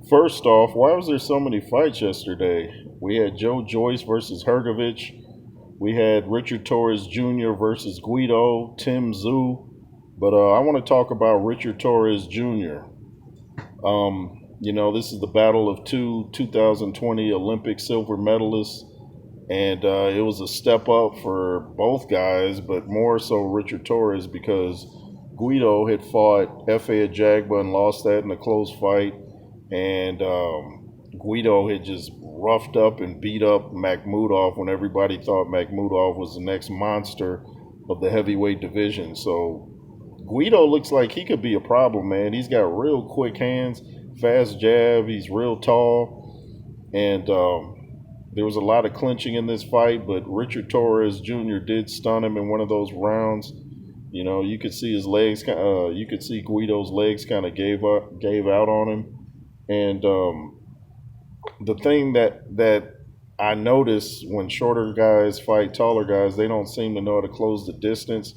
First off, why was there so many fights yesterday? We had Joe Joyce versus Hergovich. We had Richard Torres Jr. versus Guido, Tim Zhu. But I want to talk about Richard Torres Jr. This is the battle of two 2020 Olympic silver medalists, and it was a step up for both guys, but more so Richard Torres because Guido had fought F.A. Ajagba and lost that in a close fight, and Guido had just roughed up and beat up Makhmudov when everybody thought Makhmudov was the next monster of the heavyweight division. So Guido looks like he could be a problem, man. He's got real quick hands, fast jab. He's real tall, and there was a lot of clinching in this fight. But Richard Torres Jr. did stun him in one of those rounds. You know, you could see his legs. You could see Guido's legs kind of gave out on him. And the thing that I notice when shorter guys fight taller guys, they don't seem to know how to close the distance.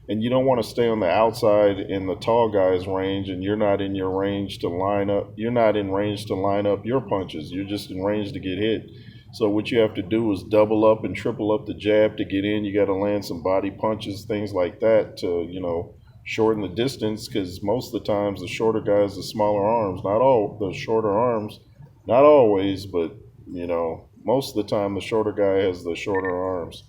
And you don't want to stay on the outside in the tall guy's range, and you're not in your range to line up. You're not in range to line up your punches. You're just in range to get hit. So what you have to do is double up and triple up the jab to get in. You got to land some body punches, things like that to, shorten the distance, because most of the times the shorter guys, the smaller arms, not all the shorter arms, not always, but, most of the time the shorter guy has the shorter arms.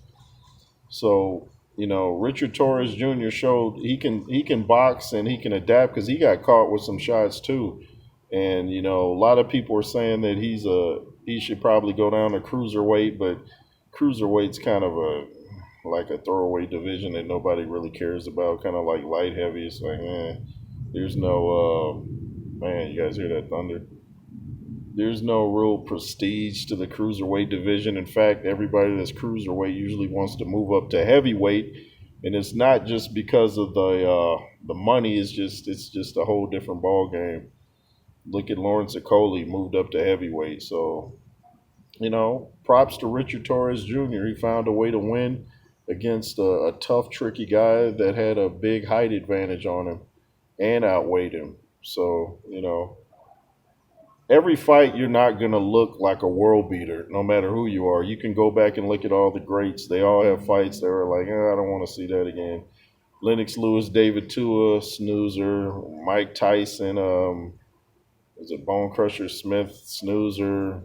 So, Richard Torres Jr. showed he can box and he can adapt because he got caught with some shots too. And a lot of people are saying that he should probably go down to cruiserweight, but cruiserweight's kind of like a throwaway division that nobody really cares about, kind of like light heavy. It's like, there's no man, you guys hear that thunder? There's no real prestige to the cruiserweight division. In fact, everybody that's cruiserweight usually wants to move up to heavyweight, and it's not just because of the money. It's just a whole different ball game. Look at Lawrence Okoli moved up to heavyweight. So props to Richard Torres Jr. He found a way to win against a tough, tricky guy that had a big height advantage on him and outweighed him. So every fight you're not going to look like a world beater no matter who you are. You can go back and look at all the greats. They all have fights that are like, I don't want to see that again. Lennox Lewis, David Tua, snoozer. Mike Tyson, is it Bone Crusher Smith, snoozer.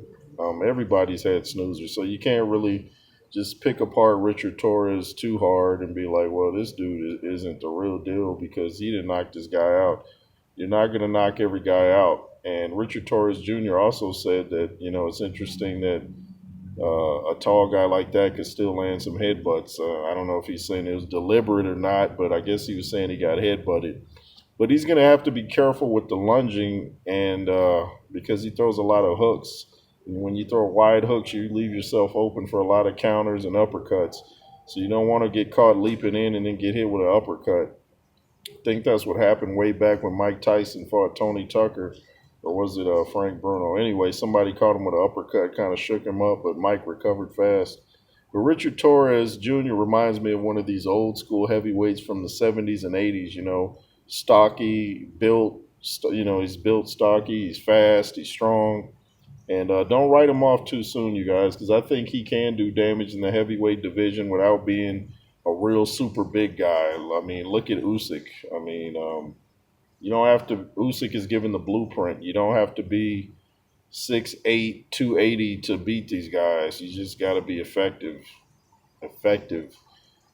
Everybody's had snoozers, so you can't really just pick apart Richard Torres too hard and be like, well, this dude isn't the real deal because he didn't knock this guy out. You're not going to knock every guy out. And Richard Torres Jr. also said that, it's interesting that a tall guy like that could still land some headbutts. I don't know if he's saying it was deliberate or not, but I guess he was saying he got headbutted. But he's going to have to be careful with the lunging, and because he throws a lot of hooks. And when you throw wide hooks, you leave yourself open for a lot of counters and uppercuts. So you don't want to get caught leaping in and then get hit with an uppercut. I think that's what happened way back when Mike Tyson fought Tony Tucker, or was it Frank Bruno? Anyway, somebody caught him with an uppercut, kind of shook him up, but Mike recovered fast. But Richard Torres Jr. reminds me of one of these old school heavyweights from the 70s and 80s, stocky, built, he's built stocky, he's fast, he's strong. And don't write him off too soon, you guys, because I think he can do damage in the heavyweight division without being a real super big guy. I mean, look at Usyk. I mean, you don't have to. Usyk is given the blueprint. You don't have to be 6'8", 280 to beat these guys. You just got to be effective. Effective.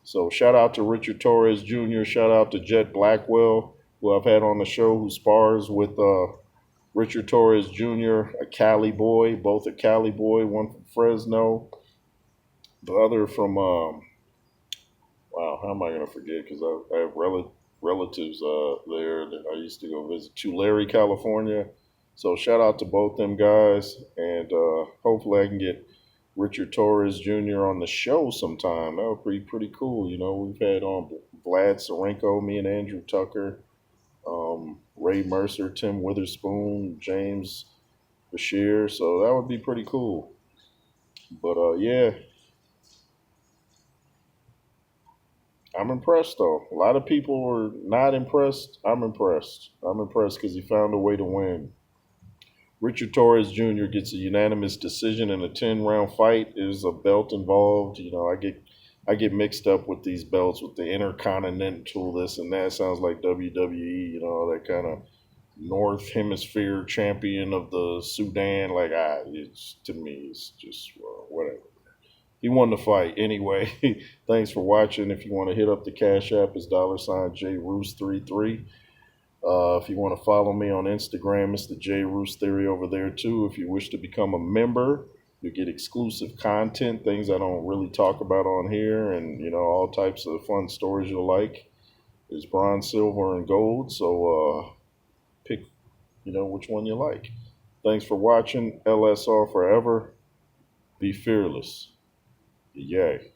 So shout out to Richard Torres Jr. Shout out to Jet Blackwell, who I've had on the show, who spars with Richard Torres Jr., a Cali boy, both a Cali boy, one from Fresno, the other from, wow, how am I going to forget? Because I have relatives there that I used to go visit, Tulare, California. So shout out to both them guys, and hopefully I can get Richard Torres Jr. on the show sometime. That would be pretty cool. We've had on Vlad Sarenko, me and Andrew Tucker, Ray Mercer, Tim Witherspoon, James Bashir. So that would be pretty cool. But yeah, I'm impressed though. A lot of people were not impressed. I'm impressed. I'm impressed because he found a way to win. Richard Torrez Jr. gets a unanimous decision in a 10-round fight. There's a belt involved. I get mixed up with these belts with the Intercontinental, this and that. Sounds like WWE, that kind of North Hemisphere champion of the Sudan. Like, it's to me, it's just whatever. He won the fight anyway. Thanks for watching. If you want to hit up the Cash App, it's $JRoos33. If you want to follow me on Instagram, it's the J Roos Theory over there too. If you wish to become a member, you get exclusive content, things I don't really talk about on here, and all types of fun stories you'll like. There's bronze, silver, and gold. So pick, which one you like. Thanks for watching. LSR forever. Be fearless. Yay.